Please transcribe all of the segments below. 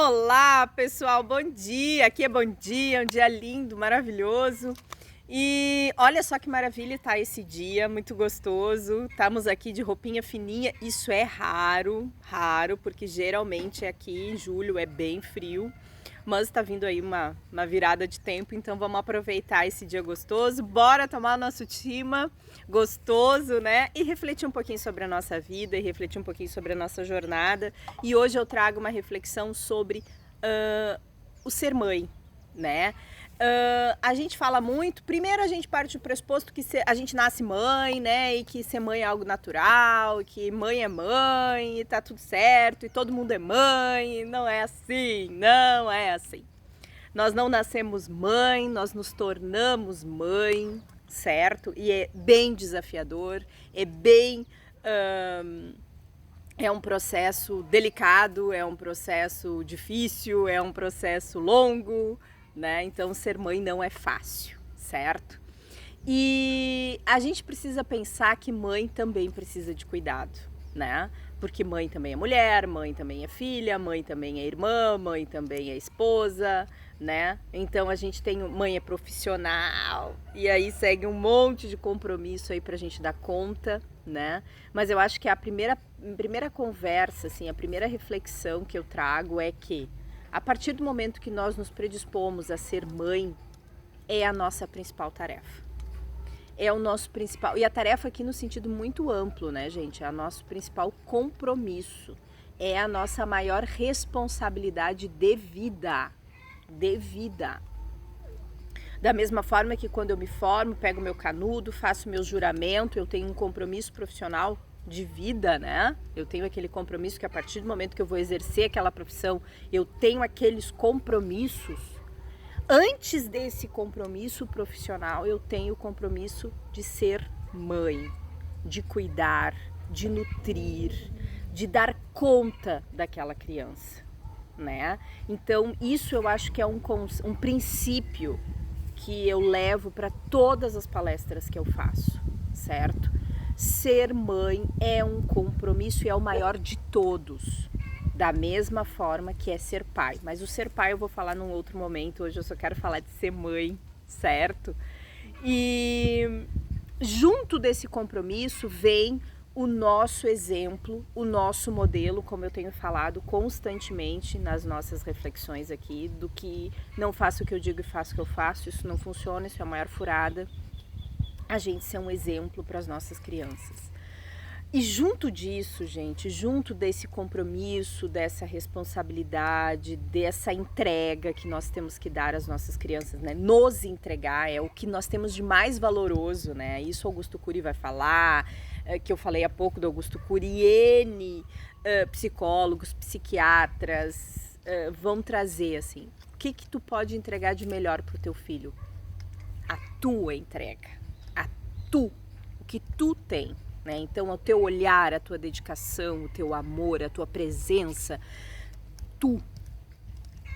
Olá, pessoal, bom dia. Aqui é bom dia, um dia lindo, maravilhoso. E olha só que maravilha tá esse dia, muito gostoso. Estamos aqui de roupinha fininha. Isso é raro, porque geralmente aqui em julho é bem frio. Mas está vindo aí uma virada de tempo, então vamos aproveitar esse dia gostoso. Bora tomar o nosso tima gostoso, né? E refletir um pouquinho sobre a nossa vida e refletir um pouquinho sobre a nossa jornada. E hoje eu trago uma reflexão sobre o ser mãe, né? A gente fala muito, primeiro a gente parte do pressuposto que a gente nasce mãe, né, e que ser mãe é algo natural, que mãe é mãe, e tá tudo certo, e todo mundo é mãe, não é assim, não é assim. Nós não nascemos mãe, nós nos tornamos mãe, certo? E é bem desafiador, é um processo delicado, é um processo difícil, é um processo longo, né? Então ser mãe não é fácil, certo? E a gente precisa pensar que mãe também precisa de cuidado, né? Porque mãe também é mulher, mãe também é filha, mãe também é irmã, mãe também é esposa, né? Então a gente tem, mãe é profissional, e aí segue um monte de compromisso aí pra gente dar conta, né? Mas eu acho que a primeira conversa, assim, a primeira reflexão que eu trago é que a partir do momento que nós nos predispomos a ser mãe, é a nossa principal tarefa. É o nosso principal, e a tarefa aqui no sentido muito amplo, né, gente? É o nosso principal compromisso. É a nossa maior responsabilidade de vida. De vida. Da mesma forma que quando eu me formo, pego meu canudo, faço meu juramento, eu tenho um compromisso profissional de vida, né? Eu tenho aquele compromisso que a partir do momento que eu vou exercer aquela profissão, eu tenho aqueles compromissos. Antes desse compromisso profissional, eu tenho o compromisso de ser mãe, de cuidar, de nutrir, de dar conta daquela criança, né? Então, isso eu acho que é um princípio que eu levo para todas as palestras que eu faço, certo? Ser mãe é um compromisso e é o maior de todos, da mesma forma que é ser pai. Mas o ser pai eu vou falar num outro momento, hoje eu só quero falar de ser mãe, certo? E junto desse compromisso vem o nosso exemplo, o nosso modelo, como eu tenho falado constantemente nas nossas reflexões aqui, do que não faço o que eu digo e faço o que eu faço, isso não funciona, isso é a maior furada. A gente ser um exemplo para as nossas crianças. E junto disso, gente, junto desse compromisso, dessa responsabilidade, dessa entrega que nós temos que dar às nossas crianças, né? Nos entregar é o que nós temos de mais valoroso, né? Isso Augusto Cury vai falar, que eu falei há pouco do Augusto Cury, N psicólogos, psiquiatras vão trazer, assim, o que tu pode entregar de melhor pro teu filho? A tua entrega. O que tu tem, né? Então o teu olhar, a tua dedicação, o teu amor, a tua presença, tu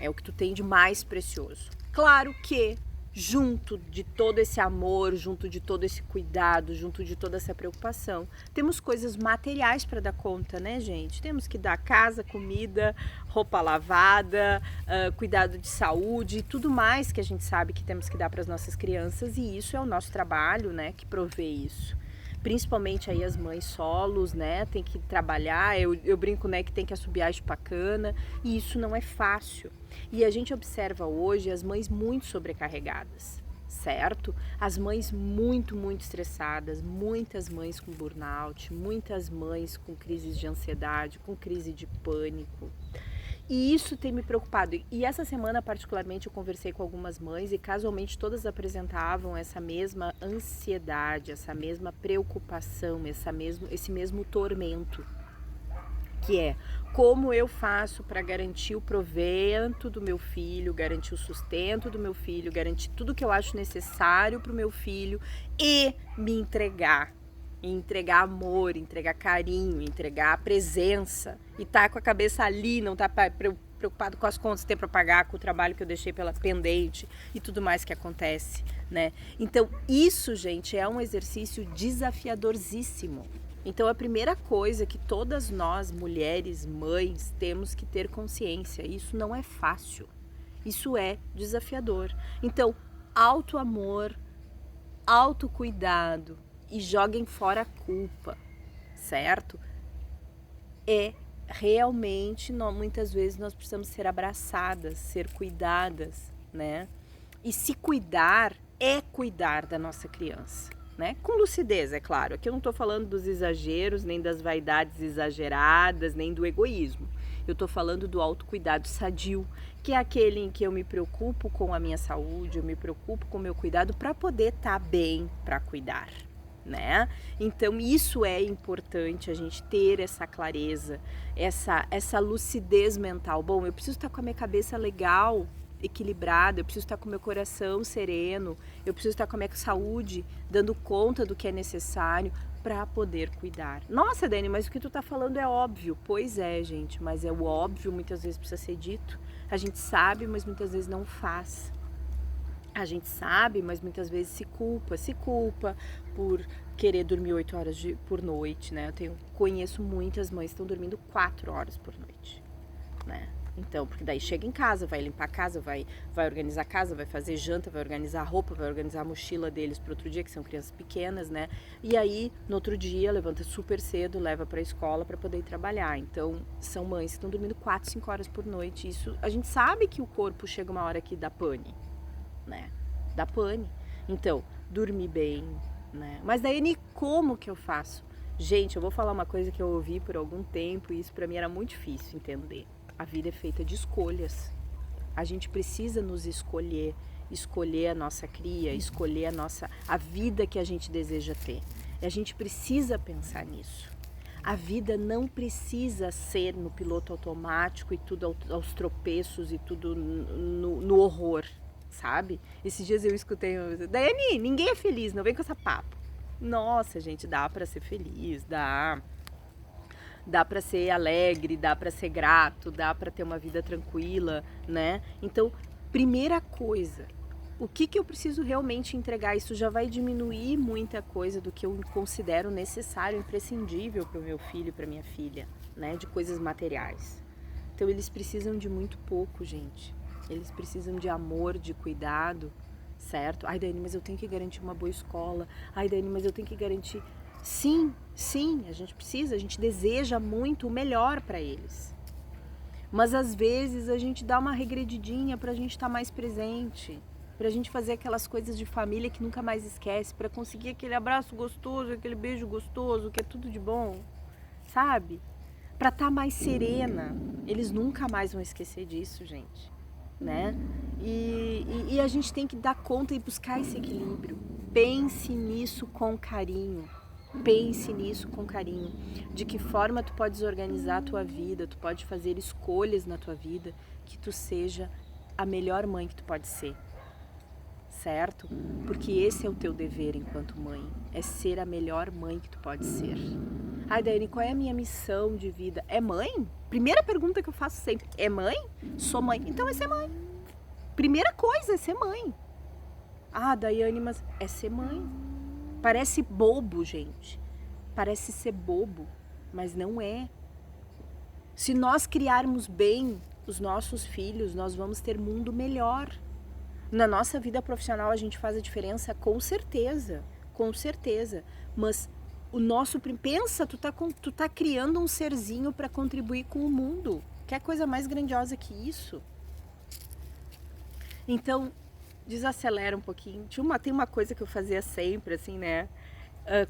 é o que tu tem de mais precioso. Claro que junto de todo esse amor, junto de todo esse cuidado, junto de toda essa preocupação, temos coisas materiais para dar conta, né, gente? Temos que dar casa, comida, roupa lavada, cuidado de saúde e tudo mais que a gente sabe que temos que dar para as nossas crianças, e isso é o nosso trabalho, né, que provê isso. Principalmente aí as mães solos, né, tem que trabalhar, eu brinco, né, que tem que assobiar a espacana, e isso não é fácil. E a gente observa hoje as mães muito sobrecarregadas, certo? As mães muito estressadas, muitas mães com burnout, muitas mães com crises de ansiedade, com crise de pânico. E isso tem me preocupado. E essa semana, particularmente, eu conversei com algumas mães e casualmente todas apresentavam essa mesma ansiedade, essa mesma preocupação, esse mesmo tormento, que é como eu faço para garantir o provento do meu filho, garantir o sustento do meu filho, garantir tudo que eu acho necessário para o meu filho e me entregar. Entregar amor, entregar carinho, entregar a presença, e tá com a cabeça ali, não tá preocupado com as contas que tem para pagar, com o trabalho que eu deixei pela pendente e tudo mais que acontece, né? Então isso, gente, é um exercício desafiadoríssimo, Então a primeira coisa que todas nós, mulheres, mães, temos que ter consciência, isso não é fácil, isso é desafiador. Então, auto-amor, autocuidado e joguem fora a culpa, certo? É realmente, muitas vezes nós precisamos ser abraçadas, ser cuidadas, né? E se cuidar é cuidar da nossa criança, né? Com lucidez, é claro. Aqui eu não estou falando dos exageros, nem das vaidades exageradas, nem do egoísmo. Eu estou falando do autocuidado sadio, que é aquele em que eu me preocupo com a minha saúde, eu me preocupo com o meu cuidado para poder estar bem para cuidar, né? Então isso é importante, a gente ter essa clareza, essa lucidez mental. Bom, eu preciso estar com a minha cabeça legal, equilibrada, eu preciso estar com o meu coração sereno, eu preciso estar com a minha saúde dando conta do que é necessário para poder cuidar. Nossa, Dani, mas o que tu tá falando é óbvio. Pois é, gente, mas é o óbvio, muitas vezes precisa ser dito. A gente sabe, mas muitas vezes não faz. A gente sabe, mas muitas vezes se culpa por querer dormir 8 horas por noite, né? Conheço muitas mães que estão dormindo 4 horas por noite, né? Então, porque daí chega em casa, vai limpar a casa, vai organizar a casa, vai fazer janta, vai organizar a roupa, vai organizar a mochila deles para outro dia, que são crianças pequenas, né? E aí, no outro dia, levanta super cedo, leva para a escola para poder ir trabalhar. Então, são mães que estão dormindo 4, 5 horas por noite. Isso, a gente sabe que o corpo chega uma hora que dá pane, né? Dá pane. Então, dormir bem, né? Mas daí, como que eu faço? Gente, eu vou falar uma coisa que eu ouvi por algum tempo e isso para mim era muito difícil entender. A vida é feita de escolhas. A gente precisa nos escolher a nossa cria, escolher a vida que a gente deseja ter. E a gente precisa pensar nisso. A vida não precisa ser no piloto automático e tudo aos tropeços e tudo no horror, sabe? Esses dias eu escutei, Dani, ninguém é feliz, não vem com essa papo. Nossa, gente, dá para ser feliz, dá para ser alegre, dá para ser grato, dá para ter uma vida tranquila, né? Então, primeira coisa, o que eu preciso realmente entregar? Isso já vai diminuir muita coisa do que eu considero necessário, imprescindível para o meu filho e para minha filha, né? De coisas materiais. Então, eles precisam de muito pouco, gente. Eles precisam de amor, de cuidado, certo? Ai, Dani, mas eu tenho que garantir uma boa escola. Ai, Dani, mas eu tenho que garantir... Sim, a gente precisa, a gente deseja muito o melhor para eles. Mas às vezes a gente dá uma regredidinha para a gente estar mais presente, para a gente fazer aquelas coisas de família que nunca mais esquece, para conseguir aquele abraço gostoso, aquele beijo gostoso, que é tudo de bom, sabe? Para estar mais serena. Eles nunca mais vão esquecer disso, gente, né? E a gente tem que dar conta e buscar esse equilíbrio. Pense nisso com carinho. Pense nisso com carinho, de que forma tu podes organizar a tua vida, tu pode fazer escolhas na tua vida, que tu seja a melhor mãe que tu pode ser, certo? Porque esse é o teu dever enquanto mãe, é ser a melhor mãe que tu pode ser. Ai, Daiane, qual é a minha missão de vida? É mãe? Primeira pergunta que eu faço sempre, é mãe? Sou mãe, então é ser mãe. Primeira coisa é ser mãe. Ah, Daiane, mas é ser mãe. Parece bobo, gente. Parece ser bobo, mas não é. Se nós criarmos bem os nossos filhos, nós vamos ter mundo melhor. Na nossa vida profissional a gente faz a diferença, com certeza. Mas o nosso... Pensa, tu tá criando um serzinho para contribuir com o mundo. Que coisa mais grandiosa que isso? Então... desacelera um pouquinho. Tem uma coisa que eu fazia sempre, assim, né?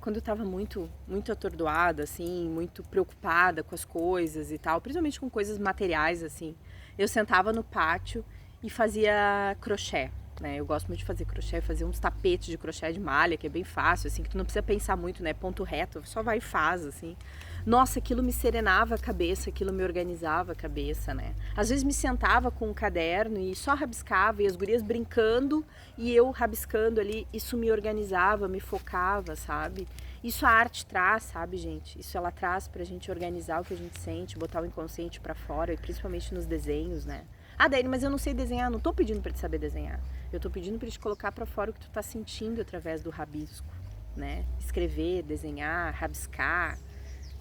Quando eu tava muito atordoada, assim, muito preocupada com as coisas e tal, principalmente com coisas materiais, assim, eu sentava no pátio e fazia crochê, né? Eu gosto muito de fazer crochê, fazer uns tapetes de crochê de malha, que é bem fácil, assim, que tu não precisa pensar muito, né? Ponto reto, só vai e faz, assim. Nossa, aquilo me serenava a cabeça, aquilo me organizava a cabeça, né? Às vezes me sentava com um caderno e só rabiscava, e as gurias brincando e eu rabiscando ali, isso me organizava, me focava, sabe? Isso a arte traz, sabe, gente? Isso ela traz pra gente organizar o que a gente sente, botar o inconsciente pra fora, e principalmente nos desenhos, né? Ah, Daiane, mas eu não sei desenhar. Não tô pedindo pra te saber desenhar. Eu tô pedindo pra te colocar pra fora o que tu tá sentindo através do rabisco, né? Escrever, desenhar, rabiscar,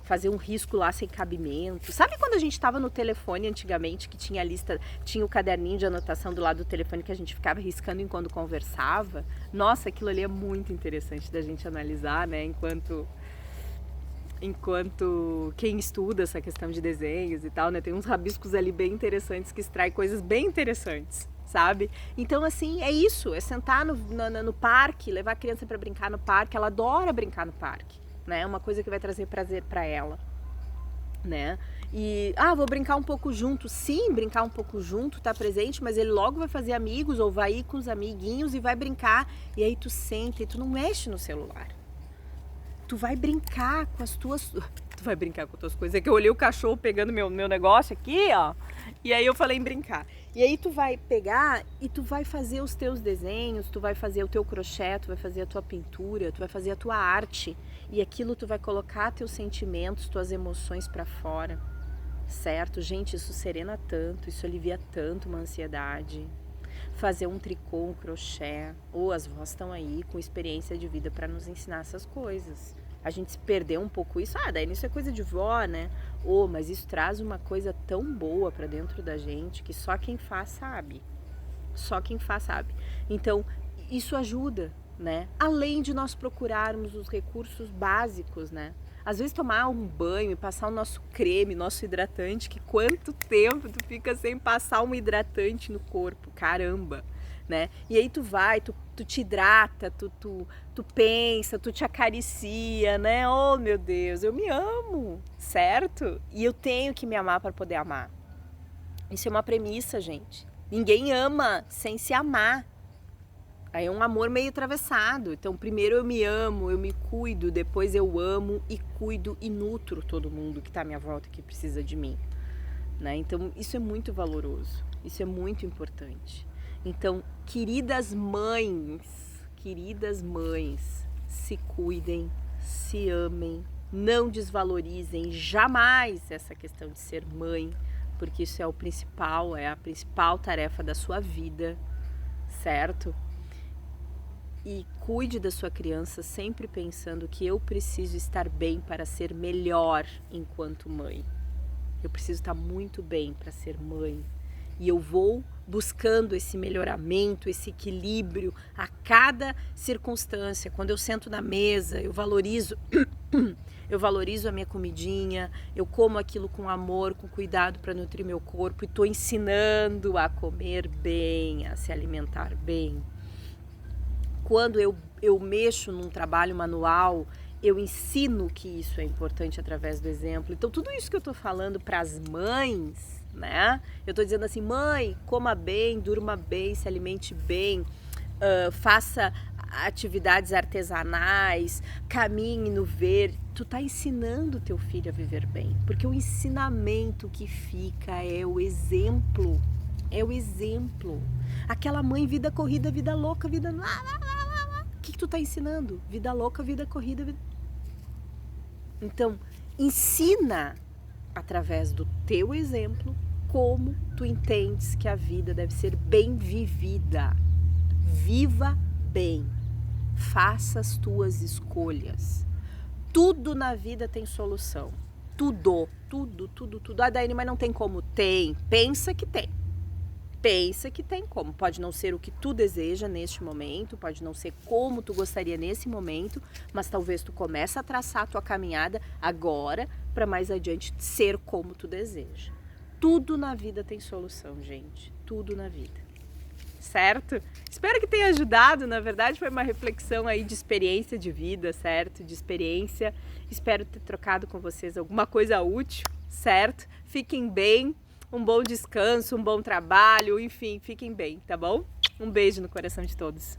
fazer um risco lá sem cabimento. Sabe quando a gente estava no telefone antigamente, que tinha a lista, tinha o caderninho de anotação do lado do telefone que a gente ficava riscando enquanto conversava? Nossa, aquilo ali é muito interessante da gente analisar, né? Enquanto quem estuda essa questão de desenhos e tal, né? Tem uns rabiscos ali bem interessantes que extraem coisas bem interessantes, sabe? Então, assim, é isso, é sentar no parque, levar a criança para brincar no parque. Ela adora brincar no parque, né? É uma coisa que vai trazer prazer para ela, né? E, vou brincar um pouco junto. Sim, brincar um pouco junto, tá presente, mas ele logo vai fazer amigos ou vai ir com os amiguinhos e vai brincar. E aí tu senta e tu não mexe no celular. Tu vai brincar com as tuas... Tu vai brincar com as tuas coisas. É que eu olhei o cachorro pegando meu negócio aqui, ó. E aí eu falei em brincar. E aí tu vai pegar e tu vai fazer os teus desenhos, tu vai fazer o teu crochê, tu vai fazer a tua pintura, tu vai fazer a tua arte. E aquilo tu vai colocar teus sentimentos, tuas emoções pra fora. Certo? Gente, isso serena tanto, isso alivia tanto uma ansiedade. Fazer um tricô, um crochê, ou as vós estão aí com experiência de vida para nos ensinar essas coisas. A gente se perdeu um pouco isso, daí isso é coisa de vó, né? Mas isso traz uma coisa tão boa para dentro da gente que só quem faz sabe. Só quem faz sabe. Então, isso ajuda, né? Além de nós procurarmos os recursos básicos, né? Às vezes tomar um banho e passar o nosso creme, nosso hidratante, que quanto tempo tu fica sem passar um hidratante no corpo, caramba, né? E aí tu vai, tu te hidrata, tu pensa, tu te acaricia, né? Oh, meu Deus, eu me amo, certo? E eu tenho que me amar para poder amar. Isso é uma premissa, gente. Ninguém ama sem se amar. Aí é um amor meio atravessado. Então, primeiro eu me amo, eu me cuido, depois eu amo e cuido e nutro todo mundo que está à minha volta, que precisa de mim, né? Então, isso é muito valoroso, isso é muito importante. Então, queridas mães, se cuidem, se amem, não desvalorizem jamais essa questão de ser mãe, porque isso é o principal, é a principal tarefa da sua vida, certo? E cuide da sua criança sempre pensando que eu preciso estar bem para ser melhor enquanto mãe. Eu preciso estar muito bem para ser mãe. E eu vou buscando esse melhoramento, esse equilíbrio a cada circunstância. Quando eu sento na mesa, eu valorizo a minha comidinha, eu como aquilo com amor, com cuidado para nutrir meu corpo e estou ensinando a comer bem, a se alimentar bem. Quando eu mexo num trabalho manual, eu ensino que isso é importante através do exemplo. Então, tudo isso que eu estou falando para as mães, né? Eu estou dizendo assim, mãe, coma bem, durma bem, se alimente bem, faça atividades artesanais, caminhe no verde. Tu tá ensinando o teu filho a viver bem, porque o ensinamento que fica é o exemplo. É o exemplo. Aquela mãe, vida corrida, vida louca, vida... O que tu tá ensinando? Vida louca, vida corrida, vida... Então, ensina através do teu exemplo como tu entendes que a vida deve ser bem vivida. Viva bem. Faça as tuas escolhas. Tudo na vida tem solução. Tudo. Daiane, mas não tem como? Tem. Pensa que tem. Pensa que tem como. Pode não ser o que tu deseja neste momento, pode não ser como tu gostaria nesse momento, mas talvez tu comece a traçar a tua caminhada agora para mais adiante ser como tu deseja. Tudo na vida tem solução, gente. Tudo na vida. Certo? Espero que tenha ajudado. Na verdade, foi uma reflexão aí de experiência de vida, certo? De experiência. Espero ter trocado com vocês alguma coisa útil, certo? Fiquem bem. Um bom descanso, um bom trabalho, enfim, fiquem bem, tá bom? Um beijo no coração de todos.